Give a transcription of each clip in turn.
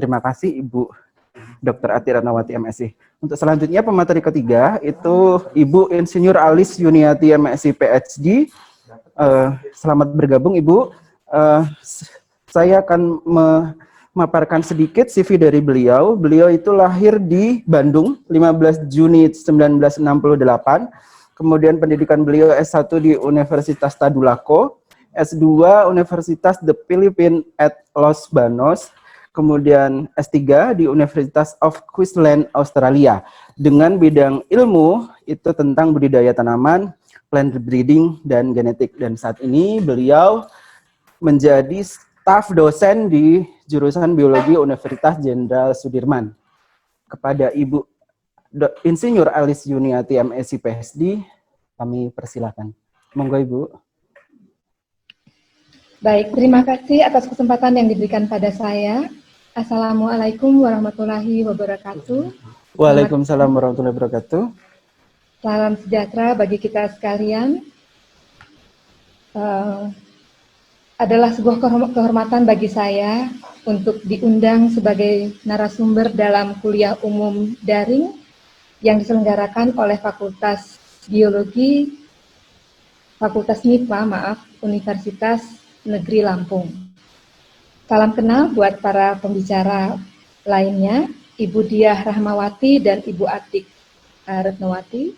Terima kasih Ibu Dr. Ati Ratnawati MSc. Untuk selanjutnya pemateri ketiga itu Ibu Insinyur Alis Yuniati MSc PhD. Selamat bergabung Ibu. Saya akan memaparkan sedikit CV dari beliau. Beliau itu lahir di Bandung 15 Juni 1968. Kemudian pendidikan beliau S1 di Universitas Tadulako, S2 Universitas The Philippines at Los Banos, kemudian S3 di Universitas of Queensland, Australia. Dengan bidang ilmu itu tentang budidaya tanaman, plant breeding, dan genetik. Dan saat ini beliau menjadi staf dosen di jurusan biologi Universitas Jenderal Sudirman. Kepada Ibu Insinyur Alis Yuniati MSc PhD, kami persilakan. Monggo Ibu. Baik, terima kasih atas kesempatan yang diberikan pada saya. Assalamualaikum warahmatullahi wabarakatuh. Waalaikumsalam warahmatullahi wabarakatuh. Salam sejahtera bagi kita sekalian. Adalah sebuah kehormatan bagi saya untuk diundang sebagai narasumber dalam kuliah umum daring yang diselenggarakan oleh Fakultas Biologi, Fakultas MIPA, Universitas Negeri Lampung. Salam kenal buat para pembicara lainnya, Ibu Diah Rahmawati dan Ibu Atik Retnawati.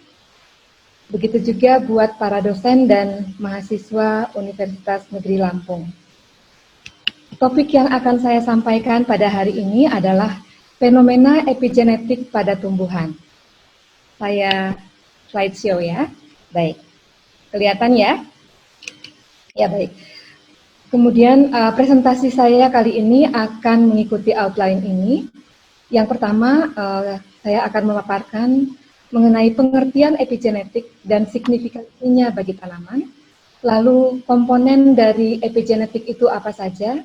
Begitu juga buat para dosen dan mahasiswa Universitas Negeri Lampung. Topik yang akan saya sampaikan pada hari ini adalah fenomena epigenetik pada tumbuhan. Saya slideshow ya. Baik. Kelihatan ya? Ya, baik. Kemudian presentasi saya kali ini akan mengikuti outline ini. Yang pertama, saya akan memaparkan mengenai pengertian epigenetik dan signifikansinya bagi tanaman. Lalu komponen dari epigenetik itu apa saja?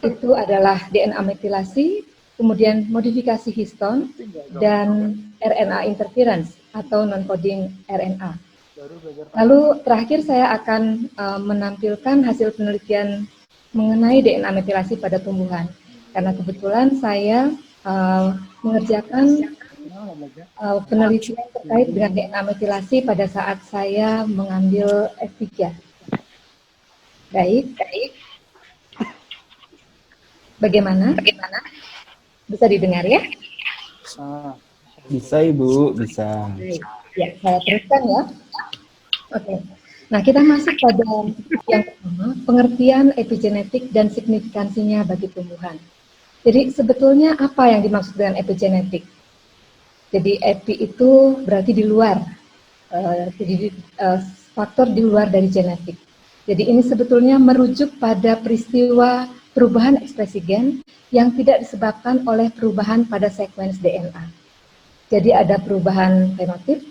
Itu adalah DNA metilasi, kemudian modifikasi histon, dan RNA interference atau non-coding RNA. Lalu terakhir saya akan menampilkan hasil penelitian mengenai DNA metilasi pada tumbuhan. Karena kebetulan saya mengerjakan penelitian terkait dengan DNA metilasi pada saat saya mengambil S3. Baik. Bagaimana? Bisa didengar ya? Bisa Ibu, bisa. Baik. Ya, saya teruskan ya. Oke, nah kita masuk pada yang pertama, pengertian epigenetik dan signifikansinya bagi tumbuhan. Jadi sebetulnya apa yang dimaksud dengan epigenetik? Jadi epi itu berarti di luar, faktor di luar dari genetik. Jadi ini sebetulnya merujuk pada peristiwa perubahan ekspresi gen yang tidak disebabkan oleh perubahan pada sekuens DNA. Jadi ada perubahan fenotip,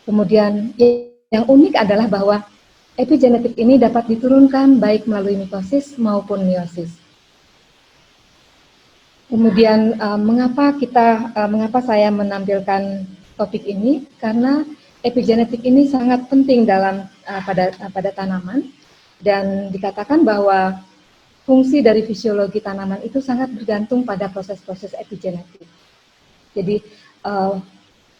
kemudian yang unik adalah bahwa epigenetik ini dapat diturunkan baik melalui mitosis maupun meiosis. Kemudian mengapa saya menampilkan topik ini? Karena epigenetik ini sangat penting dalam pada tanaman dan dikatakan bahwa fungsi dari fisiologi tanaman itu sangat bergantung pada proses-proses epigenetik. Jadi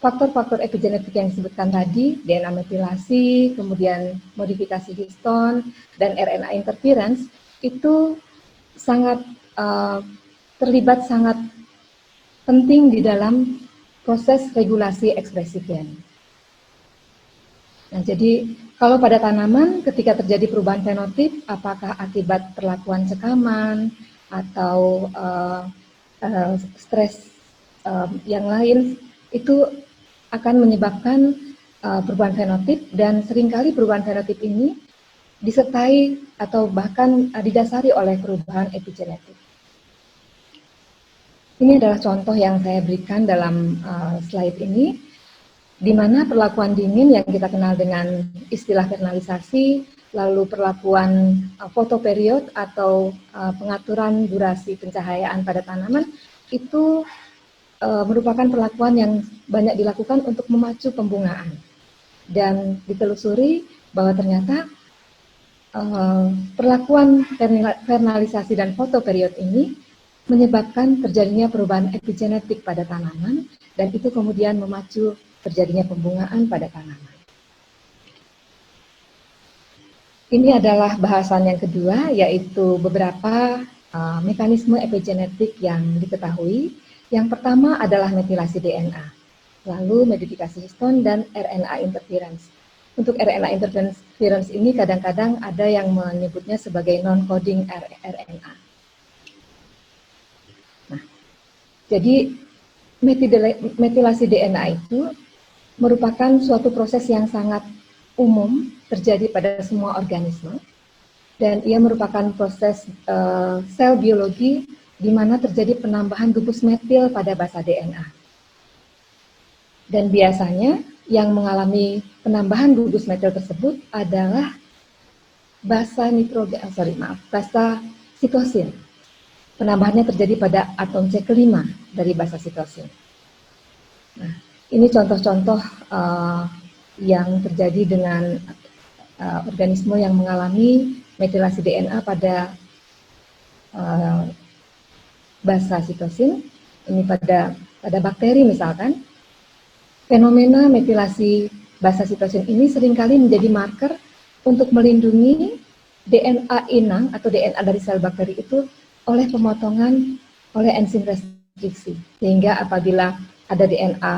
faktor-faktor epigenetik yang disebutkan tadi, DNA metilasi, kemudian modifikasi histon, dan RNA interference, itu sangat terlibat sangat penting di dalam proses regulasi ekspresi gen. Nah, jadi kalau pada tanaman ketika terjadi perubahan fenotip, apakah akibat perlakuan sekaman atau stres yang lain, itu akan menyebabkan perubahan fenotip, dan seringkali perubahan fenotip ini disertai atau bahkan didasari oleh perubahan epigenetik. Ini adalah contoh yang saya berikan dalam slide ini, di mana perlakuan dingin yang kita kenal dengan istilah vernalisasi, lalu perlakuan fotoperiod atau pengaturan durasi pencahayaan pada tanaman, itu merupakan perlakuan yang banyak dilakukan untuk memacu pembungaan. Dan ditelusuri bahwa ternyata perlakuan vernalisasi dan fotoperiod ini menyebabkan terjadinya perubahan epigenetik pada tanaman, dan itu kemudian memacu terjadinya pembungaan pada tanaman. Ini adalah bahasan yang kedua, yaitu beberapa mekanisme epigenetik yang diketahui. Yang pertama adalah metilasi DNA, lalu modifikasi histon dan RNA interference. Untuk RNA interference ini kadang-kadang ada yang menyebutnya sebagai non-coding RNA. Nah, jadi metilasi DNA itu merupakan suatu proses yang sangat umum terjadi pada semua organisme, dan ia merupakan proses sel biologi di mana terjadi penambahan gugus metil pada basa DNA. Dan biasanya yang mengalami penambahan gugus metil tersebut adalah basa sitosin. Penambahannya terjadi pada atom C kelima dari basa sitosin. Nah, ini contoh-contoh yang terjadi dengan organisme yang mengalami metilasi DNA pada basa sitosin. Ini pada bakteri misalkan. Fenomena metilasi basa sitosin ini seringkali menjadi marker untuk melindungi DNA inang atau DNA dari sel bakteri itu oleh pemotongan oleh enzim restriksi. Sehingga apabila ada DNA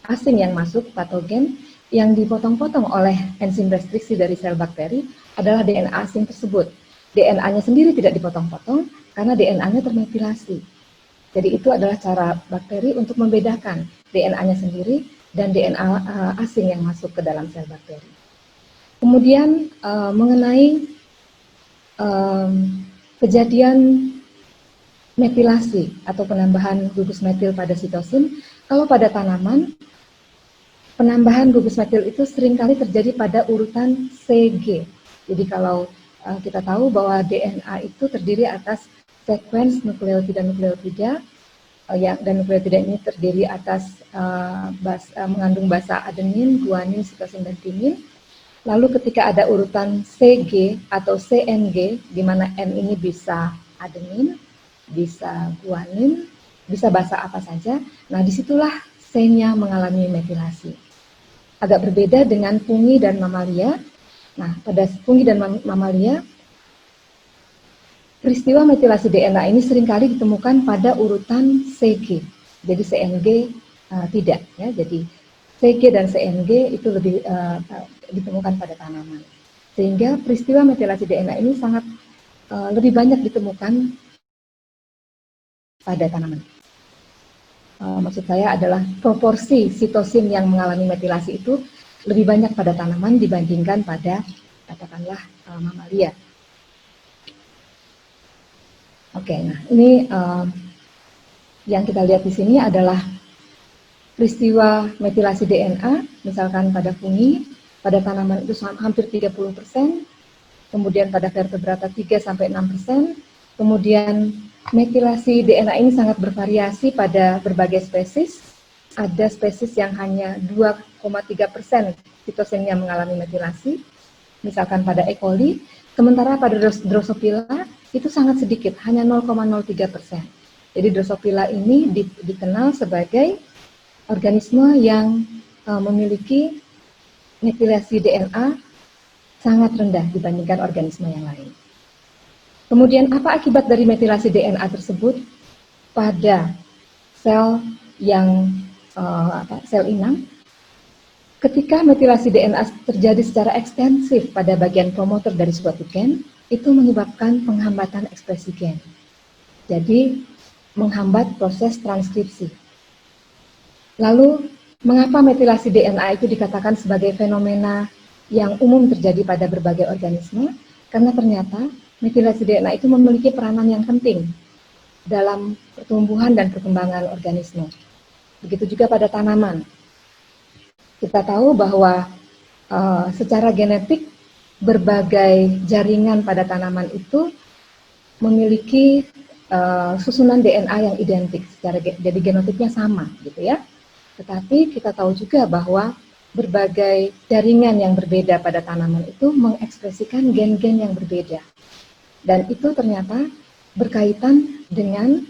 asing yang masuk, patogen, yang dipotong-potong oleh enzim restriksi dari sel bakteri adalah DNA asing tersebut. DNA-nya sendiri tidak dipotong-potong karena DNA-nya termetilasi. Jadi itu adalah cara bakteri untuk membedakan DNA-nya sendiri dan DNA asing yang masuk ke dalam sel bakteri. Kemudian mengenai kejadian metilasi atau penambahan gugus metil pada sitosin, kalau pada tanaman, penambahan gugus metil itu seringkali terjadi pada urutan CG. Jadi kalau kita tahu bahwa DNA itu terdiri atas sekuens nukleotida dan nukleotida ini terdiri atas mengandung basa adenin, guanin, sitosin, dan timin. Lalu ketika ada urutan CG atau CNG, di mana N ini bisa adenin, bisa guanin, bisa basa apa saja. Nah, disitulah C-nya mengalami metilasi. Agak berbeda dengan fungi dan mamalia. Nah, pada fungi dan mamalia, peristiwa metilasi DNA ini seringkali ditemukan pada urutan CG. Jadi CNG tidak, ya. Jadi CG dan CNG itu lebih ditemukan pada tanaman. Sehingga peristiwa metilasi DNA ini sangat lebih banyak ditemukan pada tanaman. Maksud saya adalah proporsi sitosin yang mengalami metilasi itu lebih banyak pada tanaman dibandingkan pada katakanlah mamalia. Oke, nah ini yang kita lihat di sini adalah peristiwa metilasi DNA, misalkan pada fungi, pada tanaman itu hampir 30%, kemudian pada vertebrata 3-6%, kemudian metilasi DNA ini sangat bervariasi pada berbagai spesies. Ada spesies yang hanya 2,3% sitosinnya mengalami metilasi, misalkan pada E. coli, sementara pada Drosophila itu sangat sedikit, hanya 0,03%. Jadi Drosophila ini dikenal sebagai organisme yang memiliki metilasi DNA sangat rendah dibandingkan organisme yang lain. Kemudian apa akibat dari metilasi DNA tersebut pada sel yang sel inang? Ketika metilasi DNA terjadi secara ekstensif pada bagian promotor dari suatu gen, itu menyebabkan penghambatan ekspresi gen. Jadi menghambat proses transkripsi. Lalu mengapa metilasi DNA itu dikatakan sebagai fenomena yang umum terjadi pada berbagai organisme? Karena ternyata metilasi DNA itu memiliki peranan yang penting dalam pertumbuhan dan perkembangan organisme. Begitu juga pada tanaman. Kita tahu bahwa secara genetik berbagai jaringan pada tanaman itu memiliki susunan DNA yang identik, jadi genotipnya sama, gitu ya. Tetapi kita tahu juga bahwa berbagai jaringan yang berbeda pada tanaman itu mengekspresikan gen-gen yang berbeda. Dan itu ternyata berkaitan dengan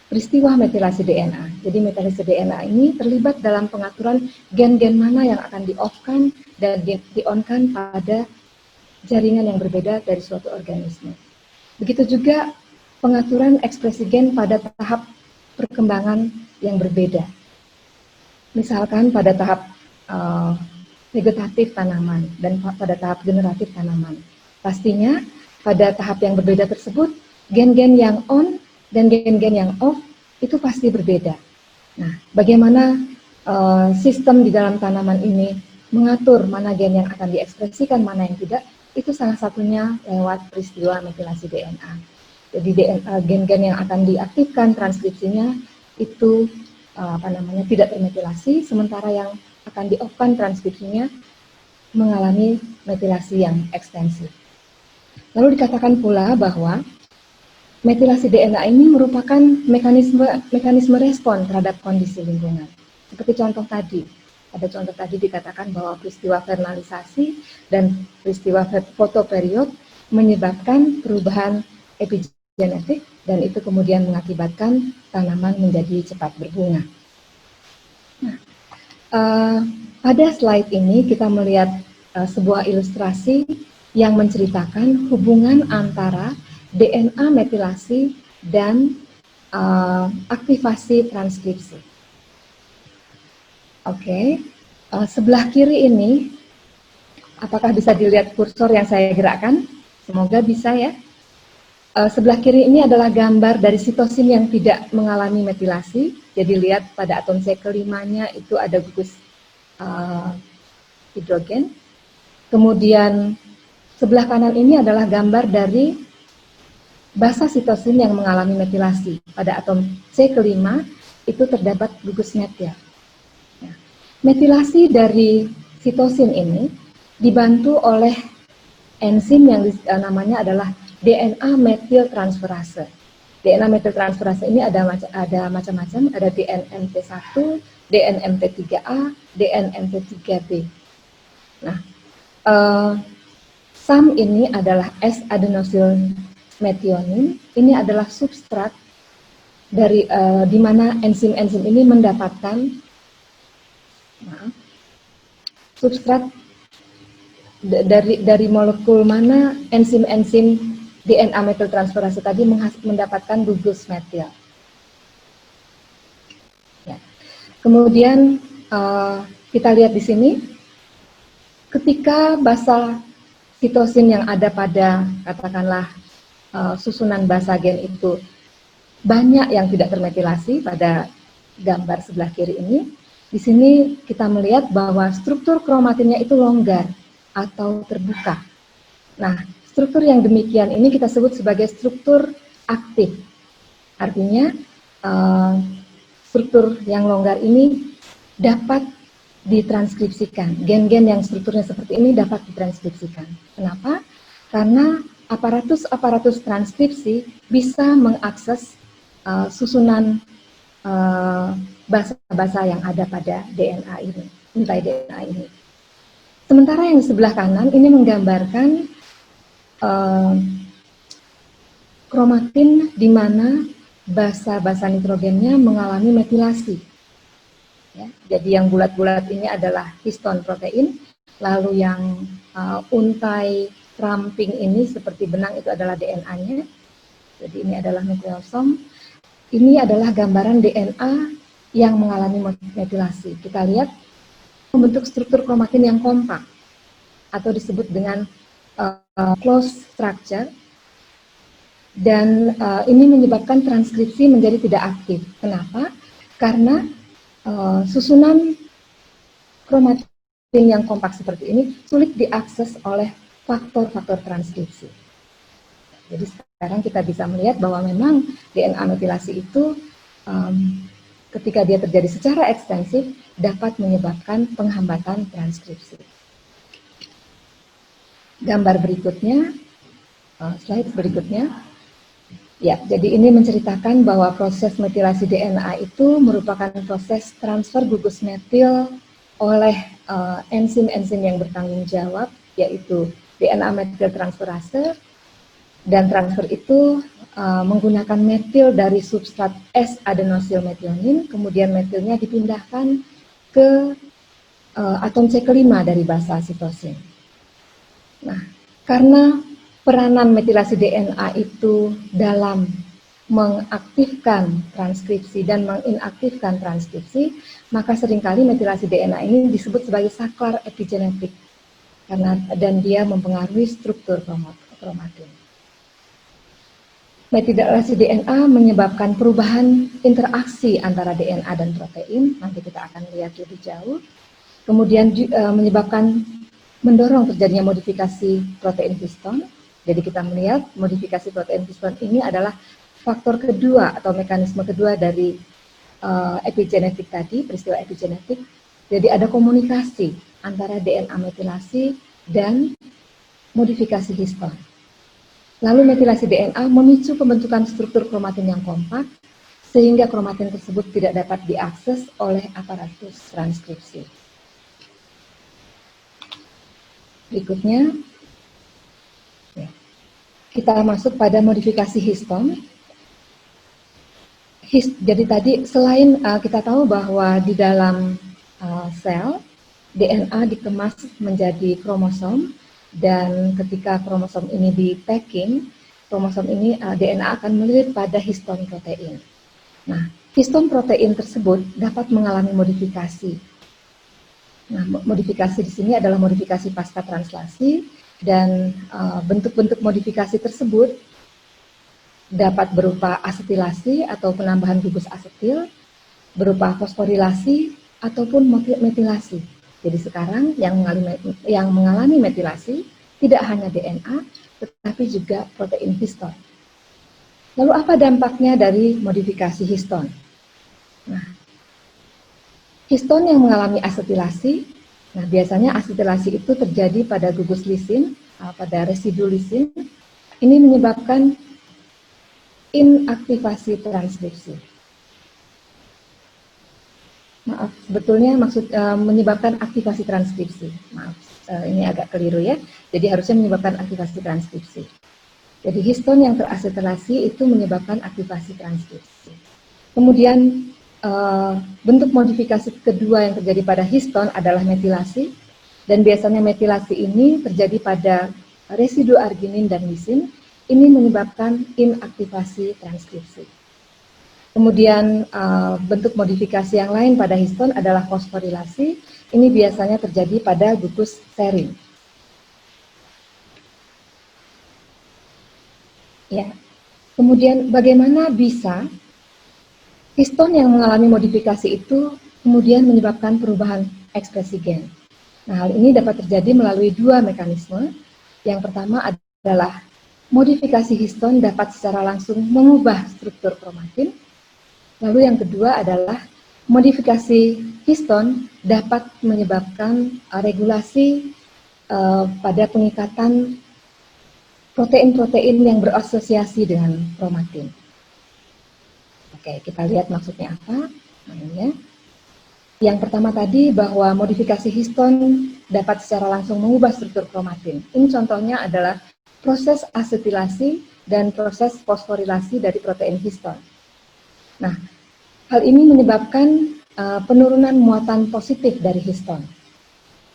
peristiwa metilasi DNA. Jadi metilasi DNA ini terlibat dalam pengaturan gen-gen mana yang akan di-off-kan dan di-on-kan pada jaringan yang berbeda dari suatu organisme. Begitu juga pengaturan ekspresi gen pada tahap perkembangan yang berbeda. Misalkan pada tahap vegetatif tanaman dan pada tahap generatif tanaman. Pastinya pada tahap yang berbeda tersebut, gen-gen yang on dan gen-gen yang off itu pasti berbeda. Nah, bagaimana sistem di dalam tanaman ini mengatur mana gen yang akan diekspresikan, mana yang tidak, itu salah satunya lewat peristiwa metilasi DNA. Jadi gen-gen yang akan diaktifkan transkripsinya itu tidak termetilasi, sementara yang akan di-off-kan transkripsinya mengalami metilasi yang ekstensif. Lalu dikatakan pula bahwa metilasi DNA ini merupakan mekanisme respon terhadap kondisi lingkungan. Seperti contoh tadi, ada contoh tadi dikatakan bahwa peristiwa vernalisasi dan peristiwa fotoperiod menyebabkan perubahan epigenetik dan itu kemudian mengakibatkan tanaman menjadi cepat berbunga. Nah, pada slide ini kita melihat sebuah ilustrasi yang menceritakan hubungan antara DNA metilasi dan aktivasi transkripsi. Oke, sebelah kiri ini, apakah bisa dilihat kursor yang saya gerakkan? Semoga bisa ya. Sebelah kiri ini adalah gambar dari sitosin yang tidak mengalami metilasi. Jadi lihat pada atom C kelimanya itu ada gugus hidrogen. Kemudian sebelah kanan ini adalah gambar dari basa sitosin yang mengalami metilasi. Pada atom C kelima itu terdapat gugus metil. Nah, metilasi dari sitosin ini dibantu oleh enzim yang namanya adalah DNA metiltransferase. DNA metiltransferase ini ada macam-macam, ada DNMT1, DNMT3A, DNMT3B. Nah, SAM ini adalah S-adenosyl metionin. Ini adalah substrat dari di mana enzim-enzim ini mendapatkan substrat dari molekul mana enzim-enzim DNA metiltransferase tadi mendapatkan gugus metil. Ya. Kemudian kita lihat di sini, ketika basa sitosin yang ada pada katakanlah susunan basa gen itu banyak yang tidak termetilasi pada gambar sebelah kiri ini. Di sini kita melihat bahwa struktur kromatinnya itu longgar atau terbuka. Nah, struktur yang demikian ini kita sebut sebagai struktur aktif. Artinya struktur yang longgar ini dapat ditranskripsikan. Gen-gen yang strukturnya seperti ini dapat ditranskripsikan. Kenapa? Karena aparatus transkripsi bisa mengakses susunan basa-basa yang ada pada DNA ini, intai DNA ini. Sementara yang di sebelah kanan ini menggambarkan kromatin di mana basa-basa nitrogennya mengalami metilasi. Ya, jadi yang bulat-bulat ini adalah histon protein, lalu yang untai ramping ini seperti benang itu adalah DNA-nya. Jadi ini adalah nukleosom. Ini adalah gambaran DNA yang mengalami metilasi. Kita lihat membentuk struktur kromatin yang kompak atau disebut dengan close structure, dan ini menyebabkan transkripsi menjadi tidak aktif. Kenapa? Karena susunan kromatin yang kompak seperti ini sulit diakses oleh faktor-faktor transkripsi. Jadi sekarang kita bisa melihat bahwa memang DNA metilasi itu ketika dia terjadi secara ekstensif dapat menyebabkan penghambatan transkripsi. Gambar berikutnya, slide berikutnya. Ya, jadi ini menceritakan bahwa proses metilasi DNA itu merupakan proses transfer gugus metil oleh enzim-enzim yang bertanggung jawab, yaitu DNA metiltransferase Dan transfer itu menggunakan metil dari substrat S-adenosilmetionin, kemudian metilnya dipindahkan ke atom C kelima dari basa sitosin. Nah, karena peranan metilasi DNA itu dalam mengaktifkan transkripsi dan menginaktifkan transkripsi, maka seringkali metilasi DNA ini disebut sebagai saklar epigenetik dan dia mempengaruhi struktur kromatin. Metilasi DNA menyebabkan perubahan interaksi antara DNA dan protein, nanti kita akan lihat lebih jauh. Kemudian menyebabkan mendorong terjadinya modifikasi protein histon. Jadi kita melihat modifikasi protein histon ini adalah faktor kedua atau mekanisme kedua dari epigenetik tadi, peristiwa epigenetik. Jadi ada komunikasi antara DNA metilasi dan modifikasi histon. Lalu metilasi DNA memicu pembentukan struktur kromatin yang kompak, sehingga kromatin tersebut tidak dapat diakses oleh aparatus transkripsi. Berikutnya, kita masuk pada modifikasi histon. Jadi tadi selain kita tahu bahwa di dalam sel, DNA dikemas menjadi kromosom, dan ketika kromosom ini di-packing, kromosom ini DNA akan melilit pada histon protein. Nah, histon protein tersebut dapat mengalami modifikasi. Nah, modifikasi di sini adalah modifikasi pasca translasi, dan bentuk-bentuk modifikasi tersebut dapat berupa asetilasi atau penambahan gugus asetil, berupa fosforilasi ataupun metilasi. Jadi sekarang yang mengalami metilasi tidak hanya DNA, tetapi juga protein histon. Lalu apa dampaknya dari modifikasi histon? Nah, histon yang mengalami asetilasi, nah biasanya asetilasi itu terjadi pada gugus lisin, pada residu lisin. Ini menyebabkan inaktivasi transkripsi. Maaf, sebetulnya menyebabkan aktivasi transkripsi. Maaf, ini agak keliru ya. Jadi harusnya menyebabkan aktivasi transkripsi. Jadi histon yang terasetilasi itu menyebabkan aktivasi transkripsi. Kemudian bentuk modifikasi kedua yang terjadi pada histon adalah metilasi. Dan biasanya metilasi ini terjadi pada residu arginin dan lisin. Ini menyebabkan inaktivasi transkripsi. Kemudian bentuk modifikasi yang lain pada histon adalah fosforilasi. Ini biasanya terjadi pada gugus serin. Ya. Kemudian bagaimana bisa histon yang mengalami modifikasi itu kemudian menyebabkan perubahan ekspresi gen? Nah, hal ini dapat terjadi melalui dua mekanisme. Yang pertama adalah modifikasi histon dapat secara langsung mengubah struktur kromatin. Lalu yang kedua adalah modifikasi histon dapat menyebabkan regulasi pada pengikatan protein-protein yang berasosiasi dengan kromatin. Oke, kita lihat maksudnya apa. Yang pertama tadi bahwa modifikasi histon dapat secara langsung mengubah struktur kromatin. Ini contohnya adalah proses asetilasi dan proses fosforilasi dari protein histon. Nah, hal ini menyebabkan penurunan muatan positif dari histon.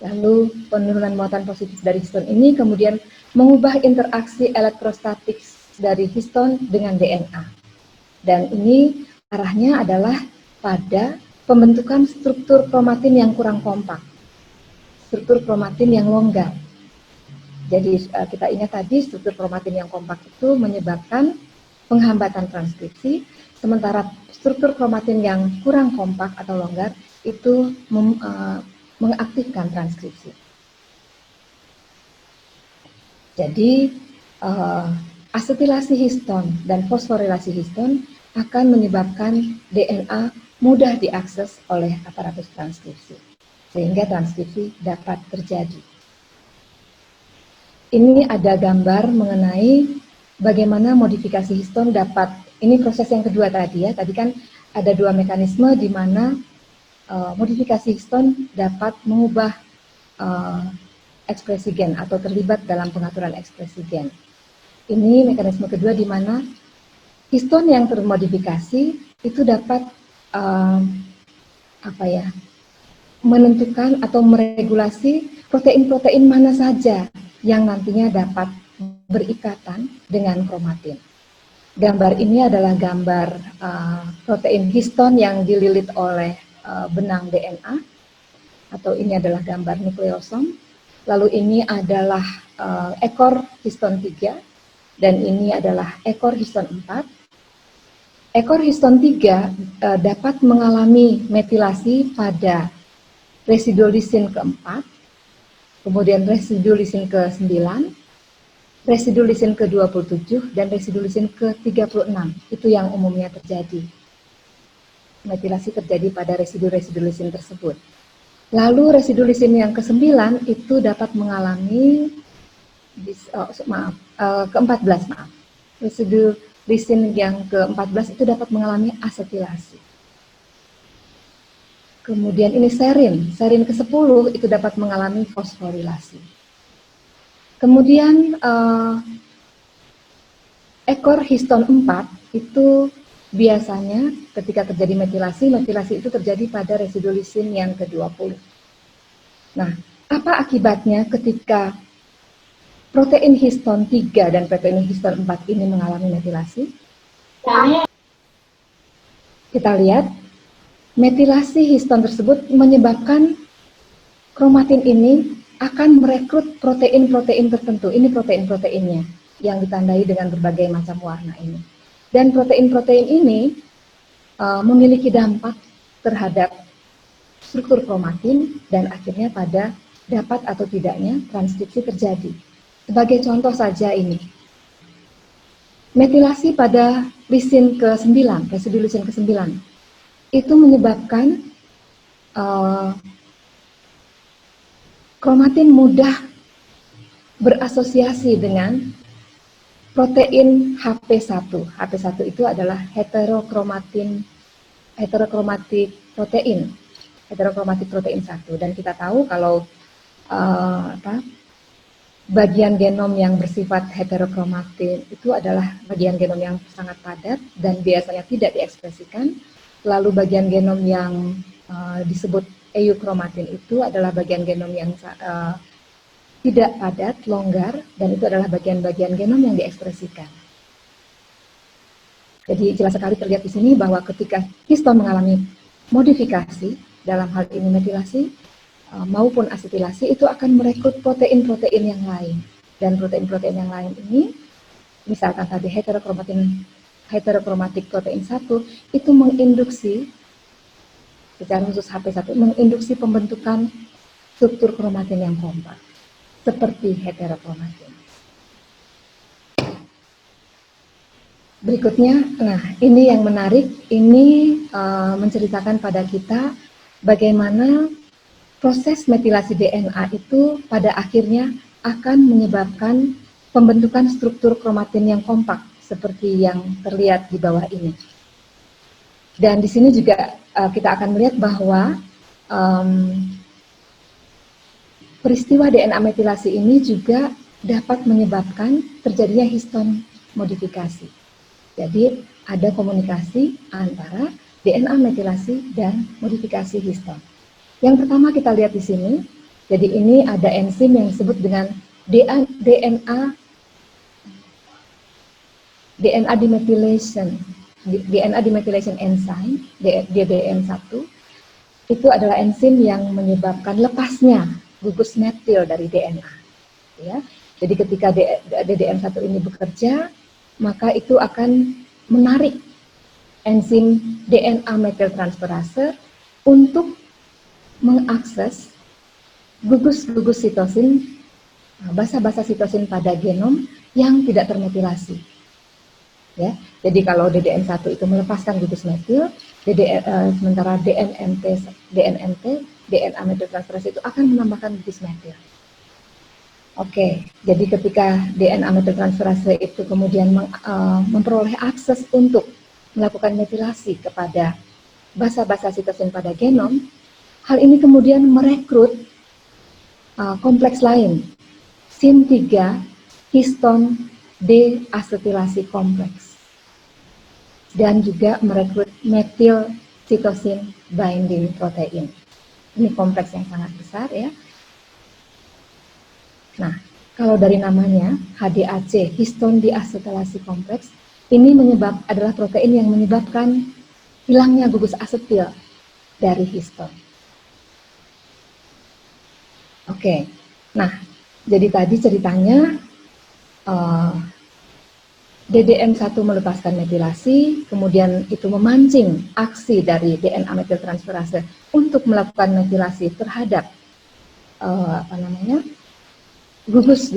Lalu penurunan muatan positif dari histon ini kemudian mengubah interaksi elektrostatik dari histon dengan DNA. Dan ini arahnya adalah pada pembentukan struktur kromatin yang kurang kompak, struktur kromatin yang longgar. Jadi kita ingat tadi struktur kromatin yang kompak itu menyebabkan penghambatan transkripsi, sementara struktur kromatin yang kurang kompak atau longgar itu mengaktifkan transkripsi. Jadi asetilasi histon dan fosforilasi histon akan menyebabkan DNA mudah diakses oleh aparatus transkripsi, sehingga transkripsi dapat terjadi. Ini ada gambar mengenai bagaimana modifikasi histon dapat, ini proses yang kedua tadi ya, tadi kan ada dua mekanisme di mana modifikasi histon dapat mengubah ekspresi gen atau terlibat dalam pengaturan ekspresi gen. Ini mekanisme kedua di mana histon yang termodifikasi itu dapat menentukan atau meregulasi protein-protein mana saja yang nantinya dapat berikatan dengan kromatin. Gambar ini adalah gambar protein histon yang dililit oleh benang DNA, atau ini adalah gambar nukleosom. Lalu ini adalah ekor histon 3 dan ini adalah ekor histon 4. Ekor histon 3 dapat mengalami metilasi pada residu lisin ke-4, kemudian residu lisin ke-9, residu lisin ke-27, dan residu lisin ke-36. Itu yang umumnya terjadi. Metilasi terjadi pada residu-residu lisin tersebut. Lalu residu lisin yang ke-9 itu dapat mengalami ke-14, residu lisin yang ke-14 itu dapat mengalami asetilasi. Kemudian ini serin ke-10 itu dapat mengalami fosforilasi. Kemudian ekor histon 4 itu biasanya ketika terjadi metilasi itu terjadi pada residu lisin yang ke-20. Nah, apa akibatnya ketika protein histon 3 dan protein histon 4 ini mengalami metilasi? Kita lihat, metilasi histon tersebut menyebabkan kromatin ini akan merekrut protein-protein tertentu. Ini protein-proteinnya yang ditandai dengan berbagai macam warna ini. Dan protein-protein ini memiliki dampak terhadap struktur kromatin dan akhirnya pada dapat atau tidaknya transkripsi terjadi. Sebagai contoh saja ini, metilasi pada lisin ke-9, residu lisin ke-9, itu menyebabkan kromatin mudah berasosiasi dengan protein HP1. HP1 itu adalah heterokromatik protein 1. Dan kita tahu kalau bagian genom yang bersifat heterokromatin itu adalah bagian genom yang sangat padat dan biasanya tidak diekspresikan. Lalu bagian genom yang disebut eukromatin itu adalah bagian genom yang tidak padat, longgar, dan itu adalah bagian-bagian genom yang diekspresikan. Jadi jelas sekali terlihat di sini bahwa ketika histon mengalami modifikasi, dalam hal ini metilasi maupun asetilasi, itu akan merekrut protein-protein yang lain. Dan protein-protein yang lain ini, misalkan tadi heterokromatik protein 1 itu menginduksi, secara khusus HP1, menginduksi pembentukan struktur kromatin yang kompak seperti heterokromatin. Berikutnya, nah ini yang menarik, ini menceritakan pada kita bagaimana proses metilasi DNA itu pada akhirnya akan menyebabkan pembentukan struktur kromatin yang kompak seperti yang terlihat di bawah ini. Dan di sini juga kita akan melihat bahwa peristiwa DNA metilasi ini juga dapat menyebabkan terjadinya histon modifikasi. Jadi ada komunikasi antara DNA metilasi dan modifikasi histon. Yang pertama kita lihat di sini, jadi ini ada enzim yang disebut dengan DNA demethylation enzyme, DDM1. Itu adalah enzim yang menyebabkan lepasnya gugus metil dari DNA. Ya. Jadi ketika DDM1 ini bekerja, maka itu akan menarik enzim DNA methyltransferase untuk mengakses gugus-gugus sitosin, basa-basa sitosin pada genom yang tidak termetilasi. Ya, jadi kalau DDM1 itu melepaskan gugus metil, sementara DNA methyltransferase itu akan menambahkan gugus metil. Oke, jadi ketika DNA methyltransferase itu kemudian memperoleh akses untuk melakukan metilasi kepada basa-basa sitosin pada genom, hal ini kemudian merekrut kompleks lain, SIN3 histon deasetilasi kompleks dan juga merekrut metil sitosin binding protein. Ini kompleks yang sangat besar ya. Nah, kalau dari namanya HDAC, histone deacetilasi kompleks, ini adalah protein yang menyebabkan hilangnya gugus asetil dari histone. Oke, nah jadi tadi ceritanya DDM1 melepaskan metilasi, kemudian itu memancing aksi dari DNA metiltransferase untuk melakukan metilasi terhadap gugus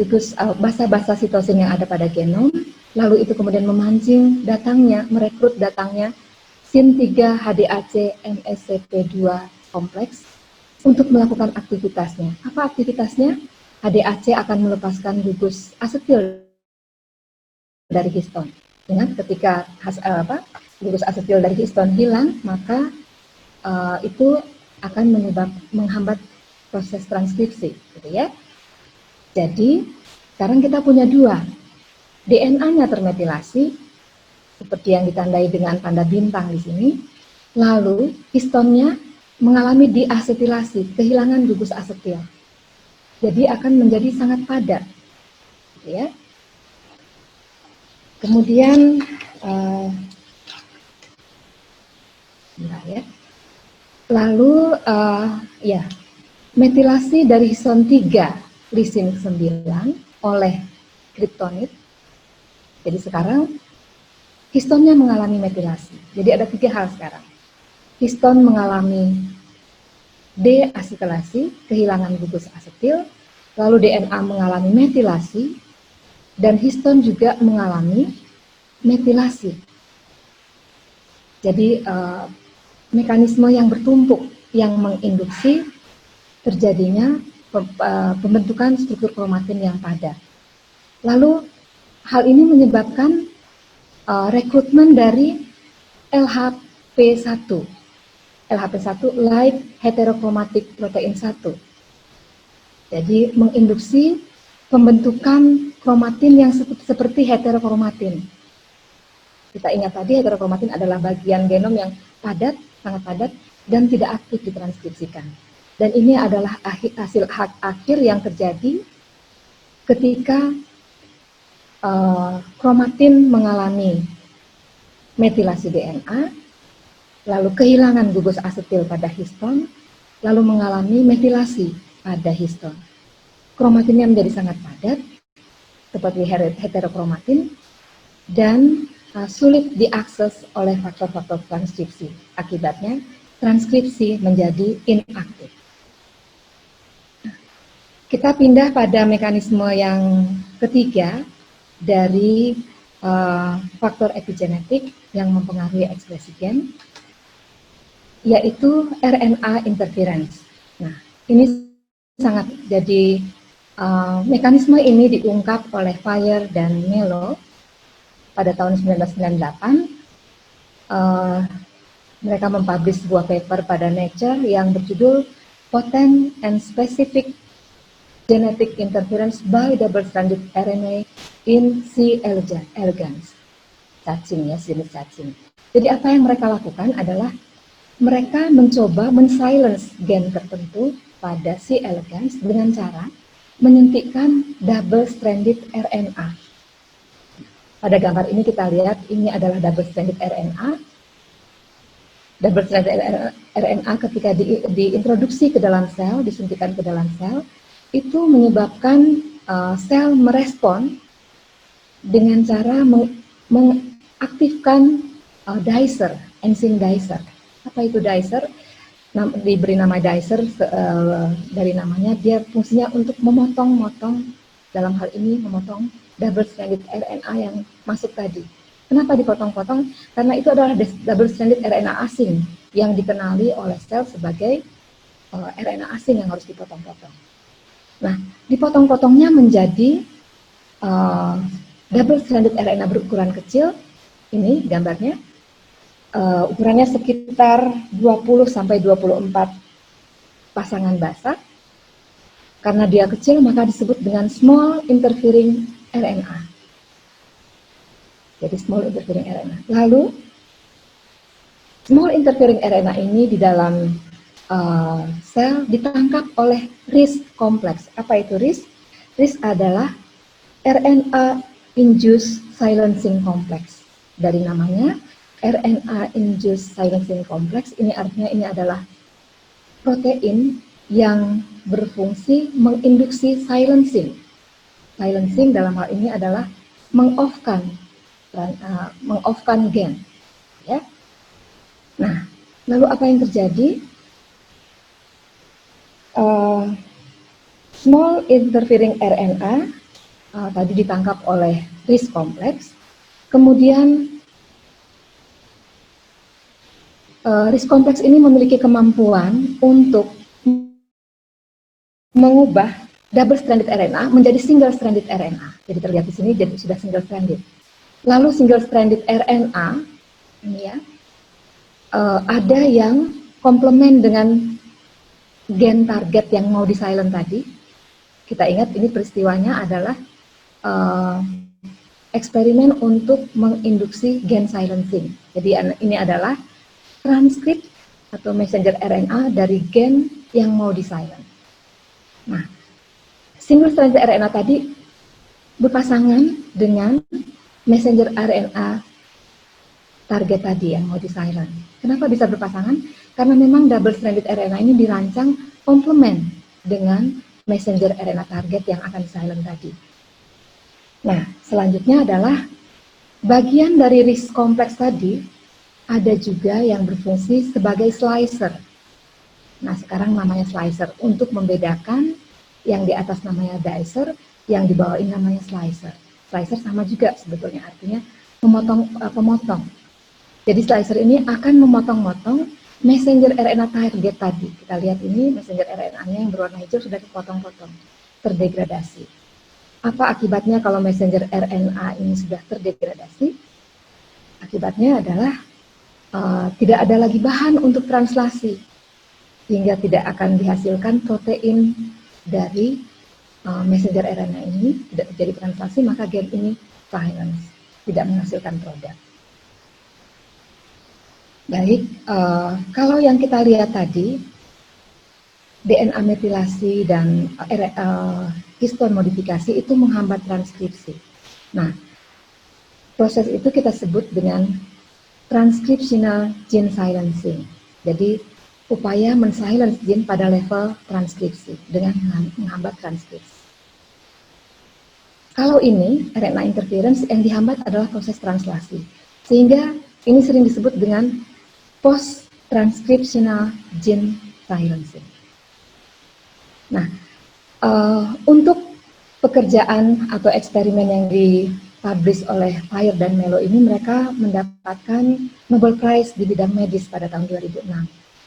basa-basa sitosin yang ada pada genom, lalu itu kemudian memancing merekrut datangnya SYN3 HDAC MSCP2 kompleks untuk melakukan aktivitasnya. Apa aktivitasnya? HDAC akan melepaskan gugus asetil dari histone. Ingat ketika gugus asetil dari histone hilang, maka itu akan menghambat proses transkripsi, gitu ya. Jadi sekarang kita punya dua, DNA-nya termetilasi seperti yang ditandai dengan tanda bintang di sini, lalu histonnya mengalami diasetilasi, kehilangan gugus asetil. Jadi akan menjadi sangat padat, gitu ya. Kemudian lalu metilasi dari histone 3 lisin 9 oleh kriptonit. Jadi sekarang histonnya mengalami metilasi. Jadi ada 3 hal sekarang. Histon mengalami deasetilasi, kehilangan gugus asetil, lalu DNA mengalami metilasi, dan histon juga mengalami metilasi. Jadi mekanisme yang bertumpuk yang menginduksi terjadinya pembentukan struktur kromatin yang padat. Lalu hal ini menyebabkan rekrutmen dari LHP1, light heterochromatic protein 1. Jadi menginduksi pembentukan kromatin yang seperti heterokromatin. Kita ingat tadi heterokromatin adalah bagian genom yang padat, sangat padat, dan tidak aktif ditranskripsikan. Dan ini adalah hasil akhir yang terjadi ketika kromatin mengalami metilasi DNA, lalu kehilangan gugus asetil pada histon, lalu mengalami metilasi pada histon. Kromatinnya menjadi sangat padat, seperti heterokromatin, dan sulit diakses oleh faktor-faktor transkripsi. Akibatnya, transkripsi menjadi inaktif. Kita pindah pada mekanisme yang ketiga dari faktor epigenetik yang mempengaruhi ekspresi gen, yaitu RNA interference. Nah, ini sangat jadi mekanisme ini diungkap oleh Fire dan Melo pada tahun 1998. Mereka mempublish sebuah paper pada Nature yang berjudul Potent and Specific Genetic Interference by Double-Stranded RNA in C. elegans. Cacing ya, jenis cacing. Jadi apa yang mereka lakukan adalah mereka mencoba men-silence gen tertentu pada C. elegans dengan cara menyuntikkan double-stranded RNA. Pada gambar ini kita lihat ini adalah double-stranded RNA. Double-stranded RNA ketika diintroduksi ke dalam sel, disuntikan ke dalam sel, itu menyebabkan sel merespon dengan cara mengaktifkan dicer, enzim dicer. Apa itu dicer? Diberi nama dicer dari namanya, dia fungsinya untuk memotong-motong, dalam hal ini memotong double-stranded RNA yang masuk tadi. Kenapa dipotong-potong? Karena itu adalah double-stranded RNA asing yang dikenali oleh sel sebagai RNA asing yang harus dipotong-potong. Nah, dipotong-potongnya menjadi double-stranded RNA berukuran kecil. Ini gambarnya. Ukurannya sekitar 20-24 pasangan basa. Karena dia kecil, maka disebut dengan small interfering RNA. Jadi small interfering RNA. Lalu small interfering RNA ini di dalam sel ditangkap oleh RISC kompleks. Apa itu RISC? RISC adalah RNA induced silencing complex. Dari namanya RNA induced silencing complex, ini artinya ini adalah protein yang berfungsi menginduksi silencing. Silencing dalam hal ini adalah meng-off-kan gen. Ya. Nah, lalu apa yang terjadi? Small interfering RNA tadi ditangkap oleh RISC kompleks, kemudian RISC kompleks ini memiliki kemampuan untuk mengubah double stranded RNA menjadi single stranded RNA. Jadi terlihat di sini jadi sudah single stranded. Lalu single stranded RNA ini ya, ada yang komplement dengan gen target yang mau di silent tadi. Kita ingat ini peristiwanya adalah eksperimen untuk menginduksi gen silencing. Jadi ini adalah transkrip atau messenger RNA dari gen yang mau di silent. Nah, single stranded RNA tadi berpasangan dengan messenger RNA target tadi yang mau di silent. Kenapa bisa berpasangan? Karena memang double stranded RNA ini dirancang komplement dengan messenger RNA target yang akan di silent tadi. Nah, selanjutnya adalah bagian dari RISC kompleks tadi ada juga yang berfungsi sebagai slicer. Nah, sekarang namanya slicer untuk membedakan yang di atas namanya dicer, yang di bawah ini namanya slicer. Slicer sama juga sebetulnya artinya pemotong. Jadi slicer ini akan memotong-motong messenger RNA target tadi. Kita lihat ini messenger RNA-nya yang berwarna hijau sudah dipotong-potong, terdegradasi. Apa akibatnya kalau messenger RNA ini sudah terdegradasi? Akibatnya adalah tidak ada lagi bahan untuk translasi, sehingga tidak akan dihasilkan protein dari messenger RNA ini, tidak terjadi translasi, maka gen ini silence, tidak menghasilkan produk. Baik, kalau yang kita lihat tadi, DNA metilasi dan histon modifikasi itu menghambat transkripsi. Nah, proses itu kita sebut dengan transcriptional gene silencing. Jadi, upaya men-silence gene pada level transkripsi dengan menghambat transkripsi. Kalau ini RNA interference yang dihambat adalah proses translasi, sehingga ini sering disebut dengan post-transcriptional gene silencing. Nah, untuk pekerjaan atau eksperimen yang dipublish oleh Fire dan Melo ini, mereka mendapatkan Nobel Prize di bidang medis pada tahun 2006.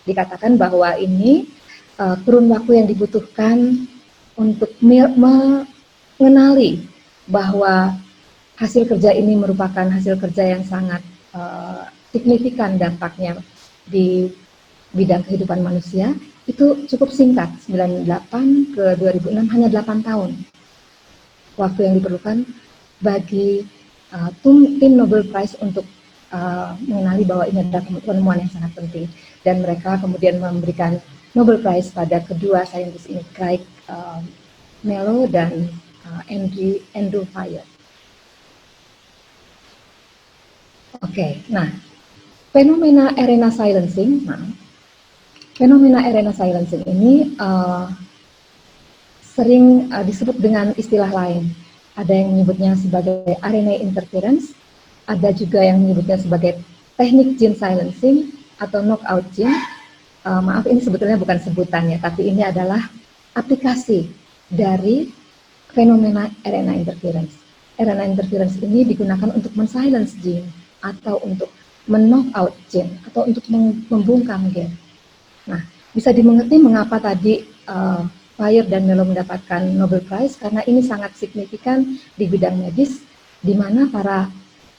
Dikatakan bahwa ini kurun waktu yang dibutuhkan untuk mengenali bahwa hasil kerja ini merupakan hasil kerja yang sangat signifikan dampaknya di bidang kehidupan manusia, itu cukup singkat, 98 ke 2006, hanya 8 tahun. Waktu yang diperlukan bagi tim Nobel Prize untuk mengenali bahwa ini adalah penemuan yang sangat penting. Dan mereka kemudian memberikan Nobel Prize pada kedua saintis ini, Craig Mello dan Andrew Fire. Oke, nah, fenomena RNA silencing, ini sering disebut dengan istilah lain. Ada yang menyebutnya sebagai RNA interference, ada juga yang menyebutnya sebagai teknik gene silencing atau knockout gene. Maaf, ini sebetulnya bukan sebutannya, tapi ini adalah aplikasi dari fenomena RNA interference. RNA interference ini digunakan untuk men-silence gene atau untuk men-knockout gene atau untuk membungkam gen. Nah, bisa dimengerti mengapa tadi Fire dan Mello mendapatkan Nobel Prize, karena ini sangat signifikan di bidang medis, di mana para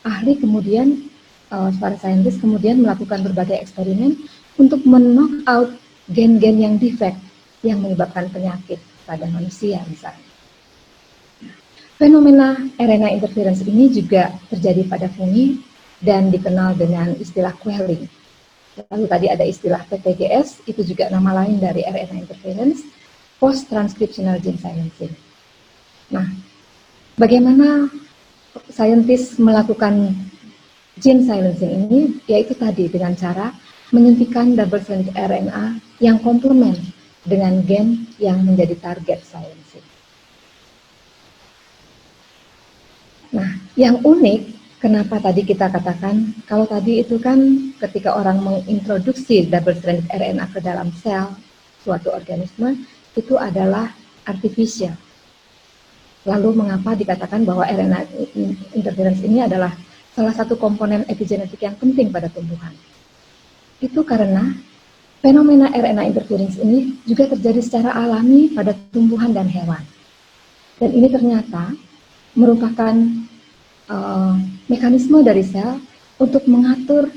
ahli kemudian, para saintis kemudian melakukan berbagai eksperimen untuk men-knockout gen-gen yang defect yang menyebabkan penyakit pada manusia misalnya. Fenomena RNA interference ini juga terjadi pada fungi dan dikenal dengan istilah quelling. Lalu tadi ada istilah PTGS, itu juga nama lain dari RNA interference, post transcriptional gene silencing. Nah, bagaimana saintis melakukan gene silencing ini? Yaitu tadi dengan cara menyuntikkan double stranded RNA yang komplement dengan gen yang menjadi target silencing. Nah, yang unik, kenapa tadi kita katakan, kalau tadi itu kan ketika orang mengintroduksi double stranded RNA ke dalam sel suatu organisme, itu adalah artificial. Lalu mengapa dikatakan bahwa RNA interference ini adalah salah satu komponen epigenetik yang penting pada tumbuhan? Itu karena fenomena RNA interference ini juga terjadi secara alami pada tumbuhan dan hewan. Dan ini ternyata merupakan mekanisme dari sel untuk mengatur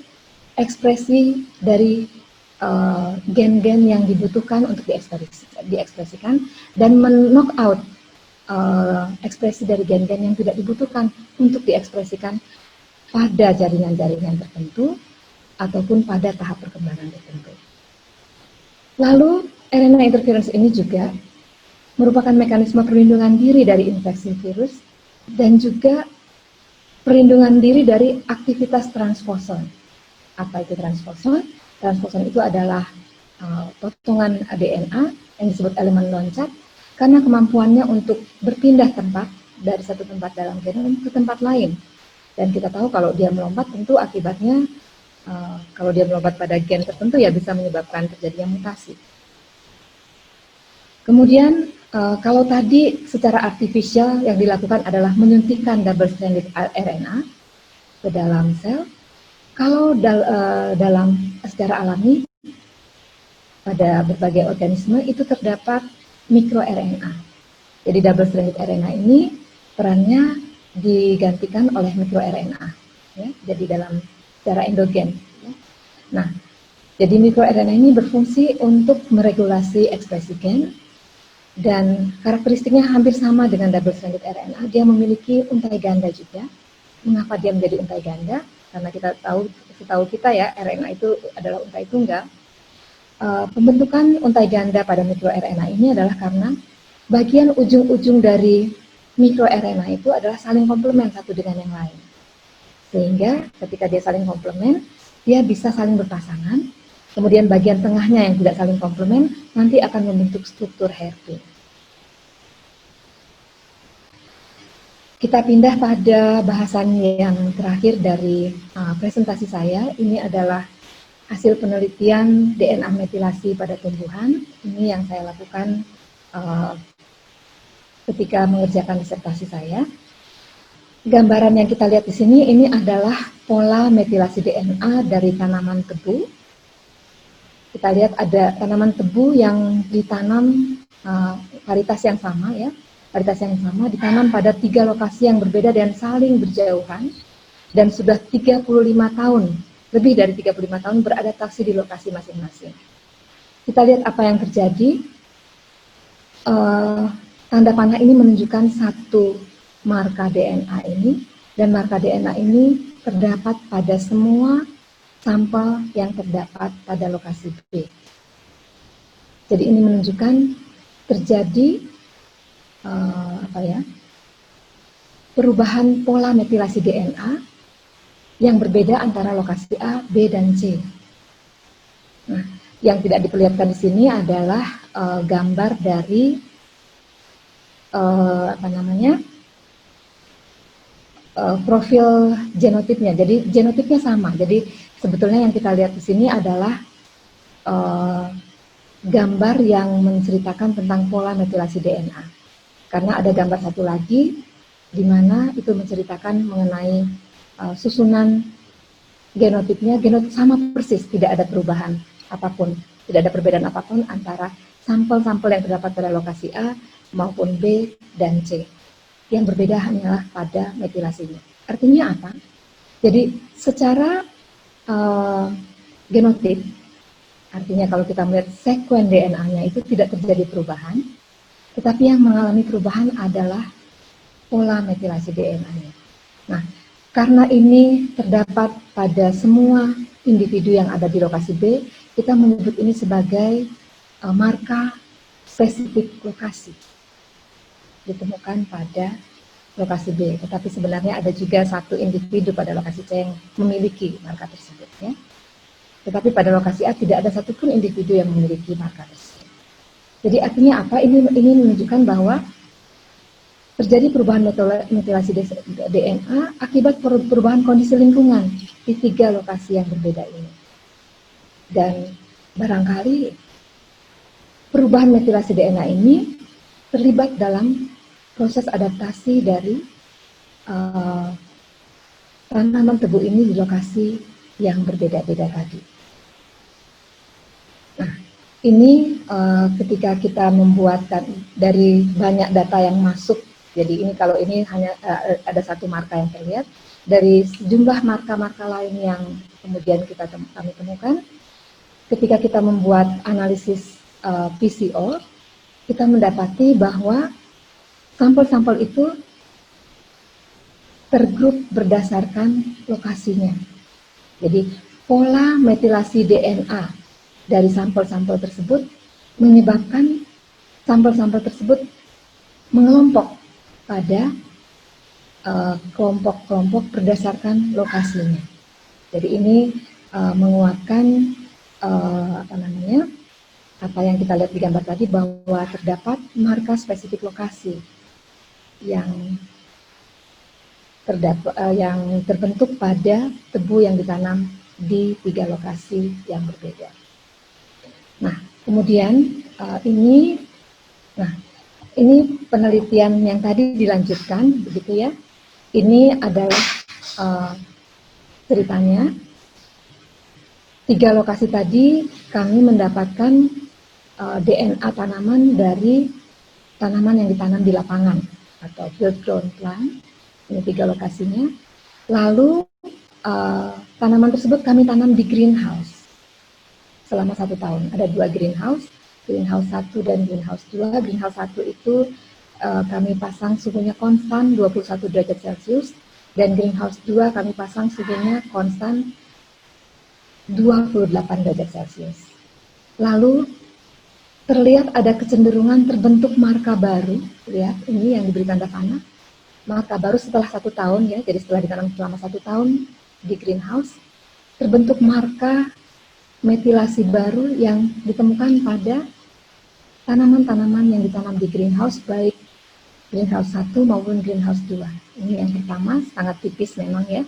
ekspresi dari gen-gen yang dibutuhkan untuk diekspresikan dan men-knock out ekspresi dari gen-gen yang tidak dibutuhkan untuk diekspresikan pada jaringan-jaringan tertentu ataupun pada tahap perkembangan tertentu. Lalu RNA interference ini juga merupakan mekanisme perlindungan diri dari infeksi virus dan juga perlindungan diri dari aktivitas transposon. Apa itu transposon? Transposon itu adalah potongan DNA yang disebut elemen loncat karena kemampuannya untuk berpindah tempat dari satu tempat dalam genom ke tempat lain. Dan kita tahu kalau dia melompat tentu akibatnya kalau dia melompat pada gen tertentu ya bisa menyebabkan terjadinya mutasi. Kemudian kalau tadi secara artifisial yang dilakukan adalah menyuntikkan double stranded RNA ke dalam sel, kalau dalam secara alami pada berbagai organisme itu terdapat mikroRNA. Jadi double stranded RNA ini perannya digantikan oleh mikroRNA, ya. Jadi dalam secara endogen. Ya. Nah, jadi mikroRNA ini berfungsi untuk meregulasi ekspresi gen. Dan karakteristiknya hampir sama dengan double stranded RNA. Dia memiliki untai ganda juga. Mengapa dia menjadi untai ganda? Karena kita tahu kita ya, RNA itu adalah untai tunggal. Pembentukan untai ganda pada mikroRNA ini adalah karena bagian ujung-ujung dari mikroRNA itu adalah saling komplement satu dengan yang lain. Sehingga ketika dia saling komplement, dia bisa saling berpasangan. Kemudian bagian tengahnya yang tidak saling komplement nanti akan membentuk struktur hairpin. Kita pindah pada bahasan yang terakhir dari presentasi saya. Ini adalah hasil penelitian DNA metilasi pada tumbuhan. Ini yang saya lakukan ketika mengerjakan disertasi saya. Gambaran yang kita lihat di sini ini adalah pola metilasi DNA dari tanaman tebu. Kita lihat ada tanaman tebu yang ditanam varietas yang sama ya, varietas yang sama ditanam pada 3 lokasi yang berbeda dan saling berjauhan dan sudah 35 tahun, lebih dari 35 tahun beradaptasi di lokasi masing-masing. Kita lihat apa yang terjadi. Tanda panah ini menunjukkan satu marka DNA ini dan marka DNA ini terdapat pada semua sampel yang terdapat pada lokasi B. Jadi ini menunjukkan terjadi perubahan pola metilasi DNA yang berbeda antara lokasi A, B, dan C. Nah, yang tidak diperlihatkan di sini adalah gambar dari profil genotipnya. Jadi genotipnya sama. Jadi sebetulnya yang kita lihat di sini adalah gambar yang menceritakan tentang pola metilasi DNA. Karena ada gambar satu lagi di mana itu menceritakan mengenai susunan genotipnya. Genotip sama persis, tidak ada perubahan apapun, tidak ada perbedaan apapun antara sampel-sampel yang terdapat pada lokasi A maupun B dan C. Yang berbeda hanyalah pada metilasinya. Artinya apa? Jadi secara genotip, artinya kalau kita melihat sekuen DNA-nya itu tidak terjadi perubahan, tetapi yang mengalami perubahan adalah pola metilasi DNA-nya. Nah, karena ini terdapat pada semua individu yang ada di lokasi B, kita menyebut ini sebagai marka spesifik lokasi ditemukan pada lokasi B. Tetapi sebenarnya ada juga satu individu pada lokasi C yang memiliki marka tersebut, ya. Tetapi pada lokasi A tidak ada satupun individu yang memiliki marka tersebut. Jadi artinya apa? Ini menunjukkan bahwa terjadi perubahan metilasi DNA akibat perubahan kondisi lingkungan di 3 lokasi yang berbeda ini. Dan barangkali perubahan metilasi DNA ini terlibat dalam proses adaptasi dari tanaman tebu ini di lokasi yang berbeda-beda tadi. Nah, ini ketika kita membuatkan dari banyak data yang masuk. Jadi ini kalau ini hanya ada satu marka yang terlihat, dari sejumlah marka-marka lain yang kemudian kami temukan, ketika kita membuat analisis PCR, kita mendapati bahwa sampel-sampel itu tergrup berdasarkan lokasinya. Jadi pola metilasi DNA dari sampel-sampel tersebut menyebabkan sampel-sampel tersebut mengelompok pada kelompok-kelompok berdasarkan lokasinya. Jadi ini menguatkan apa yang kita lihat di gambar tadi, bahwa terdapat marka spesifik lokasi yang terbentuk pada tebu yang ditanam di 3 lokasi yang berbeda. Nah, kemudian ini penelitian yang tadi dilanjutkan, begitu ya. Ini adalah ceritanya. 3 lokasi tadi kami mendapatkan DNA tanaman dari tanaman yang ditanam di lapangan atau field grown plant. Ini 3 lokasinya. Lalu tanaman tersebut kami tanam di greenhouse selama 1 tahun. Ada 2 greenhouse. Greenhouse 1 dan greenhouse 2. Greenhouse 1 itu kami pasang suhunya konstan 21 derajat Celcius, dan greenhouse 2 kami pasang suhunya konstan 28 derajat Celcius. Lalu terlihat ada kecenderungan terbentuk marka baru, lihat ini yang diberi tanda panah, marka baru setelah 1 tahun, ya. Jadi setelah ditanam selama 1 tahun di greenhouse, terbentuk marka metilasi baru yang ditemukan pada tanaman-tanaman yang ditanam di greenhouse, baik greenhouse 1 maupun greenhouse 2. Ini yang pertama, sangat tipis memang, ya.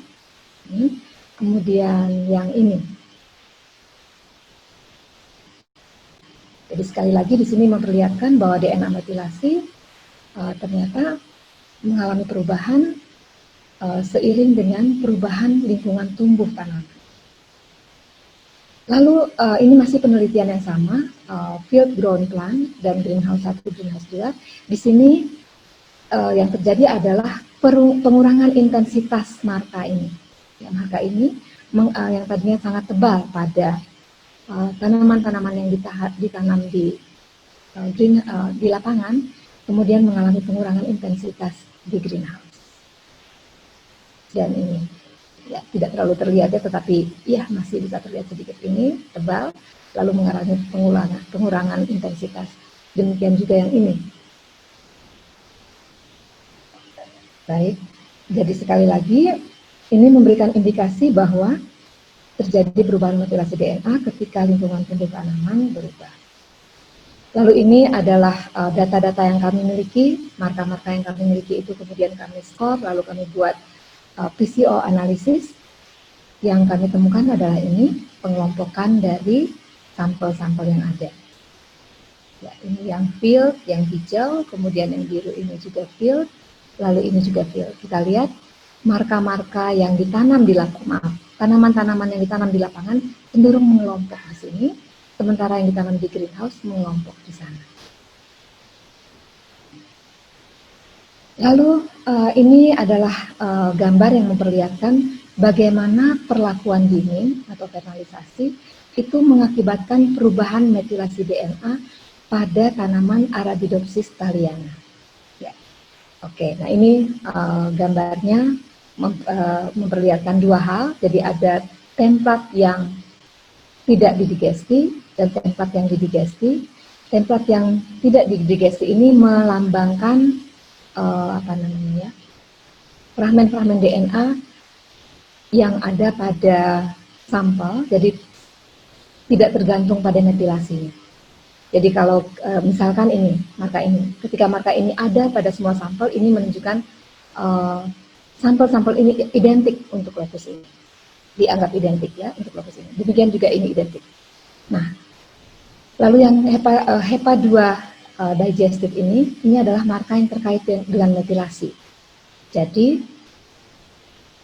Ini. Kemudian yang ini. Jadi sekali lagi di sini memperlihatkan bahwa DNA metilasi ternyata mengalami perubahan seiring dengan perubahan lingkungan tumbuh tanaman. Lalu ini masih penelitian yang sama, field grown plant dan greenhouse 1, greenhouse 2. Di sini yang terjadi adalah pengurangan intensitas marka ini. Ya, marka ini yang tadinya sangat tebal pada tanaman-tanaman yang ditanam di lapangan, kemudian mengalami pengurangan intensitas di greenhouse. Dan ini ya tidak terlalu terlihat, ya, tetapi ya masih bisa terlihat sedikit ini tebal, lalu mengalami pengurangan intensitas. Demikian juga yang ini. Baik, jadi sekali lagi ini memberikan indikasi bahwa terjadi perubahan metilasi DNA ketika lingkungan tumbuh tanaman berubah. Lalu ini adalah data-data yang kami miliki, marka-marka yang kami miliki itu kemudian kami skor, lalu kami buat PCO analisis. Yang kami temukan adalah ini pengelompokan dari sampel-sampel yang ada. Ya, ini yang field, yang hijau, kemudian yang biru ini juga field, lalu ini juga field. Kita lihat marka-marka yang ditanam di lapangan, tanaman-tanaman yang ditanam di lapangan cenderung mengelompok di sini, sementara yang ditanam di greenhouse mengelompok di sana. Lalu ini adalah gambar yang memperlihatkan bagaimana perlakuan dingin atau vernalisasi itu mengakibatkan perubahan metilasi DNA pada tanaman Arabidopsis thaliana. Ya. Oke, nah ini gambarnya memperlihatkan dua hal. Jadi ada template yang tidak didigesti dan template yang didigesti. Template yang tidak didigesti ini melambangkan apa namanya ya, fragmen-fragmen DNA yang ada pada sampel, jadi tidak tergantung pada metilasinya. Jadi kalau misalkan ini, ketika marka ini ada pada semua sampel, ini menunjukkan sampel-sampel ini identik untuk locus ini. Dianggap identik ya untuk locus ini. Demikian juga ini identik. Nah, lalu yang HEPA 2 digestive ini adalah marka yang terkait dengan metilasi. Jadi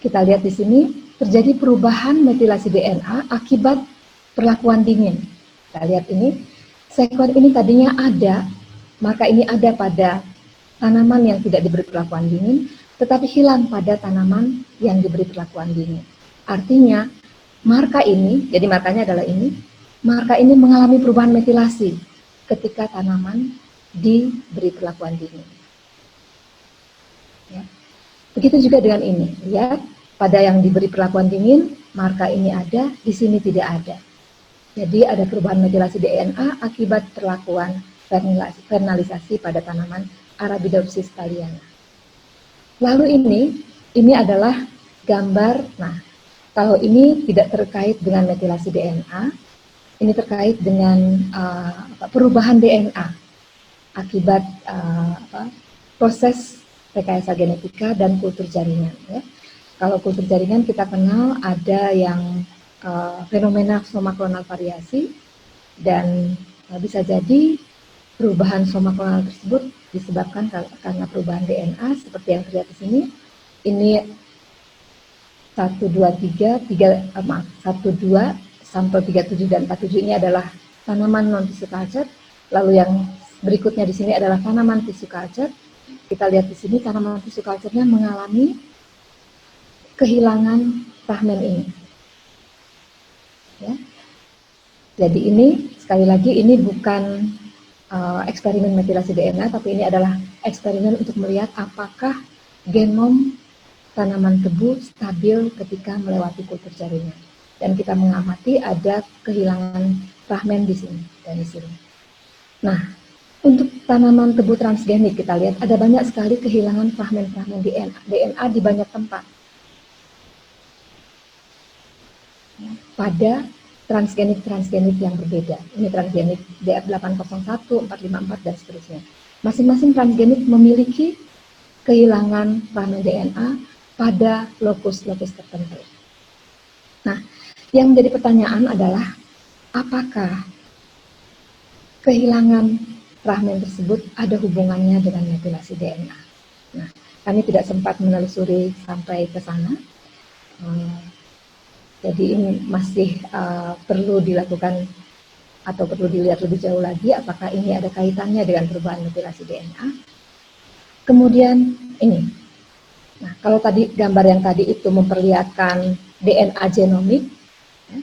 kita lihat di sini terjadi perubahan metilasi DNA akibat perlakuan dingin. Kita lihat ini, sekuen ini tadinya ada, marka ini ada pada tanaman yang tidak diberi perlakuan dingin, tetapi hilang pada tanaman yang diberi perlakuan dingin. Artinya, marka ini, jadi markanya adalah ini, marka ini mengalami perubahan metilasi ketika tanaman diberi perlakuan dingin. Ya. Begitu juga dengan ini, lihat pada yang diberi perlakuan dingin, marka ini ada, di sini tidak ada. Jadi ada perubahan metilasi DNA akibat perlakuan vernalisasi pada tanaman Arabidopsis thaliana. Lalu ini adalah gambar, nah kalau ini tidak terkait dengan metilasi DNA, ini terkait dengan perubahan DNA akibat proses rekayasa genetika dan kultur jaringan. Ya. Kalau kultur jaringan kita kenal ada yang fenomena soma klonal variasi, dan bisa jadi perubahan soma klonal tersebut disebabkan karena perubahan DNA seperti yang terlihat di sini. Ini 1, 2 sampel 37 dan 47 ini adalah tanaman non tissue culture. Lalu yang berikutnya di sini adalah tanaman tissue culture. Kita lihat di sini tanaman tissue culture-nya mengalami kehilangan fragmen ini. Ya. Jadi ini sekali lagi ini bukan eksperimen metilasi DNA, tapi ini adalah eksperimen untuk melihat apakah genom tanaman tebu stabil ketika melewati kultur jaringan. Dan kita mengamati ada kehilangan fragmen di sini dan di sini. Nah, untuk tanaman tebu transgenik kita lihat ada banyak sekali kehilangan fragmen-fragmen DNA di banyak tempat. Pada transgenik yang berbeda. Ini transgenik DF801, 454 dan seterusnya. Masing-masing transgenik memiliki kehilangan fragmen DNA pada lokus-lokus tertentu. Nah, yang menjadi pertanyaan adalah apakah kehilangan fragmen tersebut ada hubungannya dengan metilasi DNA? Nah, kami tidak sempat menelusuri sampai ke sana. Jadi ini masih perlu dilakukan atau perlu dilihat lebih jauh lagi apakah ini ada kaitannya dengan perubahan metilasi DNA. Kemudian ini, nah kalau tadi gambar yang tadi itu memperlihatkan DNA genomik, ya,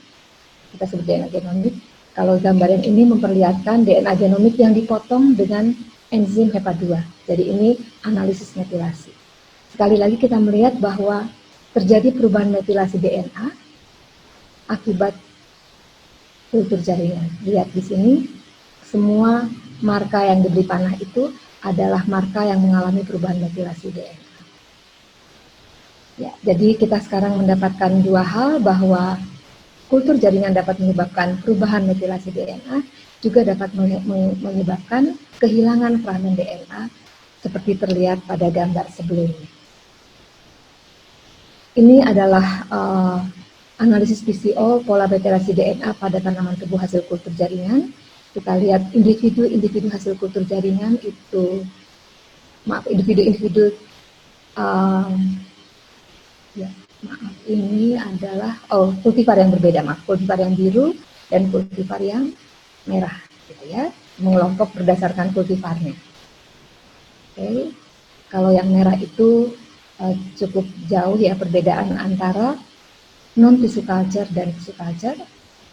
kita sebut DNA genomik. Kalau gambar yang ini memperlihatkan DNA genomik yang dipotong dengan enzim HEPA 2. Jadi ini analisis metilasi. Sekali lagi kita melihat bahwa terjadi perubahan metilasi DNA akibat kultur jaringan. Lihat di sini, semua marka yang diberi panah itu adalah marka yang mengalami perubahan metilasi DNA. Ya, jadi kita sekarang mendapatkan dua hal, bahwa kultur jaringan dapat menyebabkan perubahan metilasi DNA, juga dapat menyebabkan kehilangan fragmen DNA seperti terlihat pada gambar sebelumnya. Ini adalah analisis PCO pola metilasi DNA pada tanaman tebu hasil kultur jaringan. Kita lihat individu hasil kultur jaringan itu, individu ini adalah kultivar yang berbeda, kultivar yang biru dan kultivar yang merah, gitu ya, mengelompok berdasarkan kultivarnya. Oke. Kalau yang merah itu cukup jauh ya perbedaan antara non tissue culture dan tissue culture,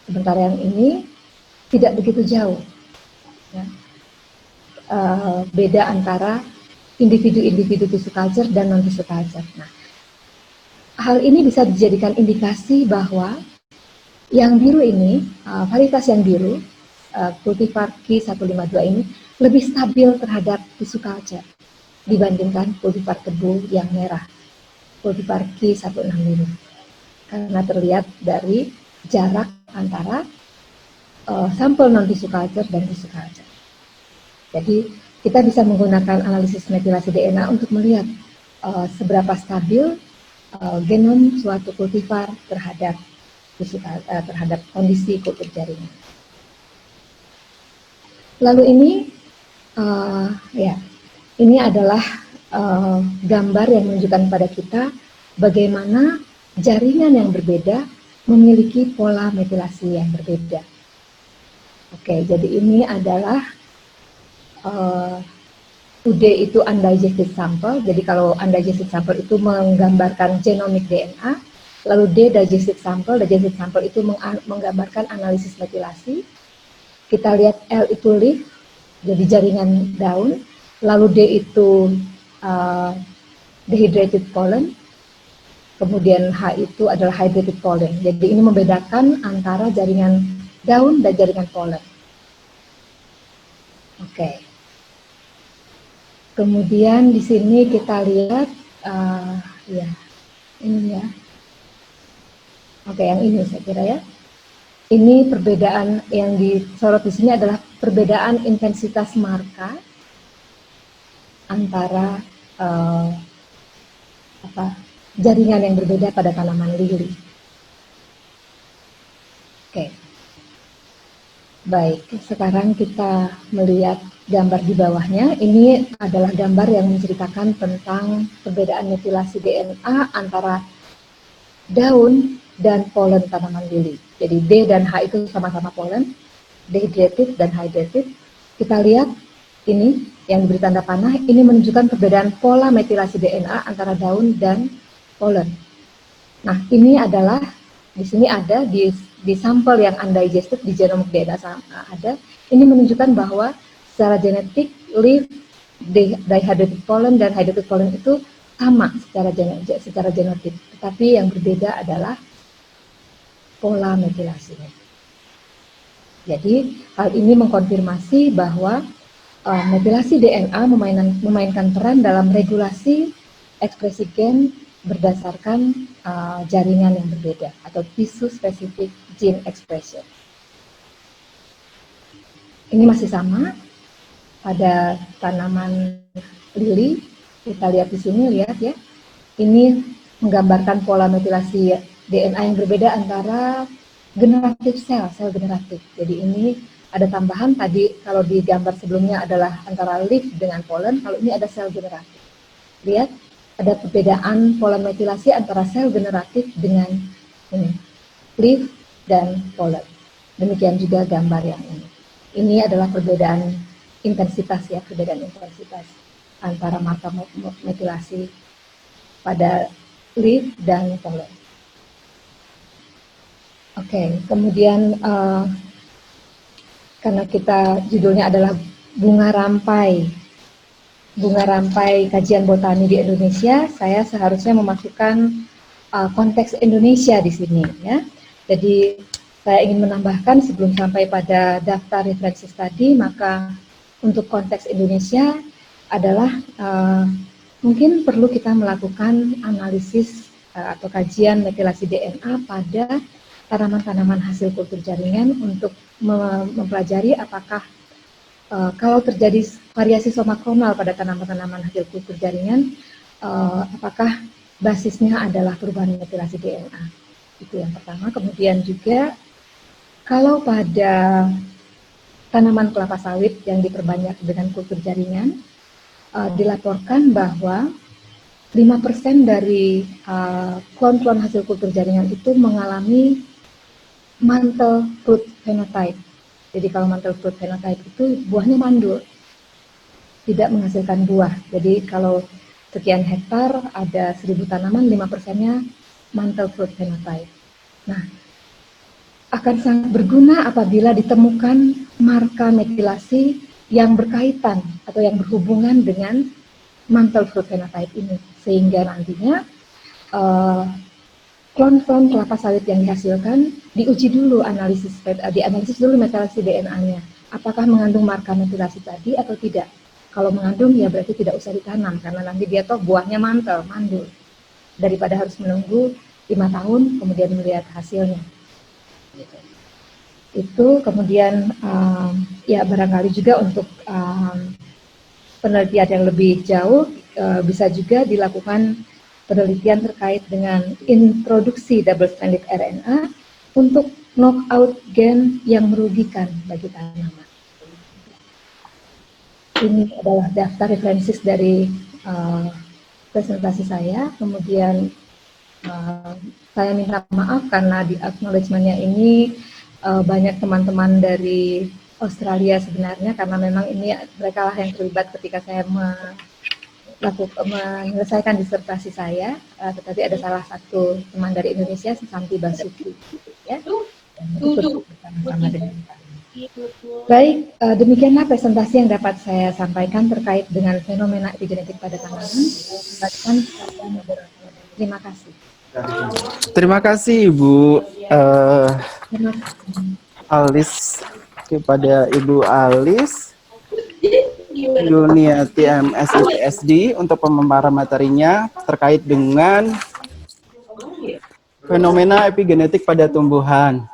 sementara yang ini tidak begitu jauh. Ya. Beda antara individu-individu tissue culture dan non-tissue culture. Nah, hal ini bisa dijadikan indikasi bahwa yang biru ini, varietas yang biru, cultivar Q152 ini lebih stabil terhadap tissue culture dibandingkan cultivar tebu yang merah, cultivar Q165, karena terlihat dari jarak antara sampel non-tissue culture dan tissue culture. Jadi kita bisa menggunakan analisis metilasi DNA untuk melihat seberapa stabil genom suatu cultivar terhadap kondisi kultur jaringan. Lalu ini ini adalah gambar yang menunjukkan kepada kita bagaimana jaringan yang berbeda memiliki pola metilasi yang berbeda. Oke, jadi ini adalah UD itu undigested sample. Jadi kalau undigested sample itu menggambarkan genomic DNA, lalu D digested sample itu menggambarkan analisis metilasi. Kita lihat L itu leaf, jadi jaringan daun, lalu D itu dehydrated pollen, kemudian H itu adalah hydrated pollen. Jadi ini membedakan antara jaringan daun dan jaringan pollen. Oke. Kemudian di sini kita lihat, ini ya. Oke, yang ini saya kira ya. Ini perbedaan yang disorot di sini adalah perbedaan intensitas marka antara jaringan yang berbeda pada tanaman lili. Oke. Baik, sekarang kita melihat gambar di bawahnya. Ini adalah gambar yang menceritakan tentang perbedaan metilasi DNA antara daun dan polen tanaman lili. Jadi D dan H itu sama-sama polen, dehydrated dan hydrated. Kita lihat ini yang diberi tanda panah, ini menunjukkan perbedaan pola metilasi DNA antara daun dan polen. Nah, ini adalah di sini ada di sampel yang undigested di genomic DNA ada. Ini menunjukkan bahwa secara genetik leaf, dehydrated pollen dan hydrated pollen itu sama secara genotik, tetapi yang berbeda adalah pola metilasinya. Jadi hal ini mengkonfirmasi bahwa metilasi DNA memainkan peran dalam regulasi ekspresi gen berdasarkan jaringan yang berbeda atau tissue specific gene expression. Ini masih sama pada tanaman lili. Kita lihat di sini, lihat ya. Ini menggambarkan pola metilasi DNA yang berbeda antara generatif sel generatif. Jadi ini ada tambahan tadi, kalau di gambar sebelumnya adalah antara leaf dengan pollen, kalau ini ada sel generatif. Lihat, ada perbedaan pola metilasi antara sel generatif dengan ini, leaf dan pollen. Demikian juga gambar yang ini. Ini adalah perbedaan intensitas ya, perbedaan intensitas antara marker metilasi pada leaf dan pollen. Oke, kemudian karena kita judulnya adalah bunga rampai kajian botani di Indonesia, saya seharusnya memasukkan konteks Indonesia di sini ya. Jadi saya ingin menambahkan sebelum sampai pada daftar referensi tadi, maka untuk konteks Indonesia adalah mungkin perlu kita melakukan analisis atau kajian metilasi DNA pada tanaman-tanaman hasil kultur jaringan untuk mempelajari apakah kalau terjadi variasi somakronal pada tanaman-tanaman hasil kultur jaringan, apakah basisnya adalah perubahan metilasi DNA. Itu yang pertama. Kemudian juga kalau pada tanaman kelapa sawit yang diperbanyak dengan kultur jaringan, dilaporkan bahwa 5% dari klon-klon hasil kultur jaringan itu mengalami mantle fruit phenotype. Jadi kalau mantle fruit phenotype itu buahnya mandul, tidak menghasilkan buah. Jadi kalau sekian hektar ada 1000 tanaman, 5%-nya mantle fruit phenotype. Nah, akan sangat berguna apabila ditemukan marka metilasi yang berkaitan atau yang berhubungan dengan mantle fruit phenotype ini, sehingga nantinya klon-klon kelapa sawit yang dihasilkan diuji dulu, dianalisis dulu metilasi DNA-nya, apakah mengandung marker metilasi tadi atau tidak. Kalau mengandung ya berarti tidak usah ditanam, karena nanti dia toh buahnya mantel, mandul, daripada harus menunggu 5 tahun kemudian melihat hasilnya. Itu kemudian ya barangkali juga untuk penelitian yang lebih jauh bisa juga dilakukan penelitian terkait dengan introduksi double-stranded RNA untuk knockout gen yang merugikan bagi tanaman. Ini adalah daftar referensi dari presentasi saya. Kemudian saya minta maaf karena di acknowledgement-nya ini banyak teman-teman dari Australia sebenarnya, karena memang ini mereka lah yang terlibat ketika saya menyelesaikan disertasi saya, tetapi ada salah satu teman dari Indonesia, Santi Basuki, ya, dan ikut bersama-sama dengan kami. Baik, demikianlah presentasi yang dapat saya sampaikan terkait dengan fenomena epigenetik pada tanaman. Terima kasih. Terima kasih Ibu Alis, kepada Ibu Alis Yuniati MSI PhD untuk pemaparan materinya terkait dengan fenomena epigenetik pada tumbuhan.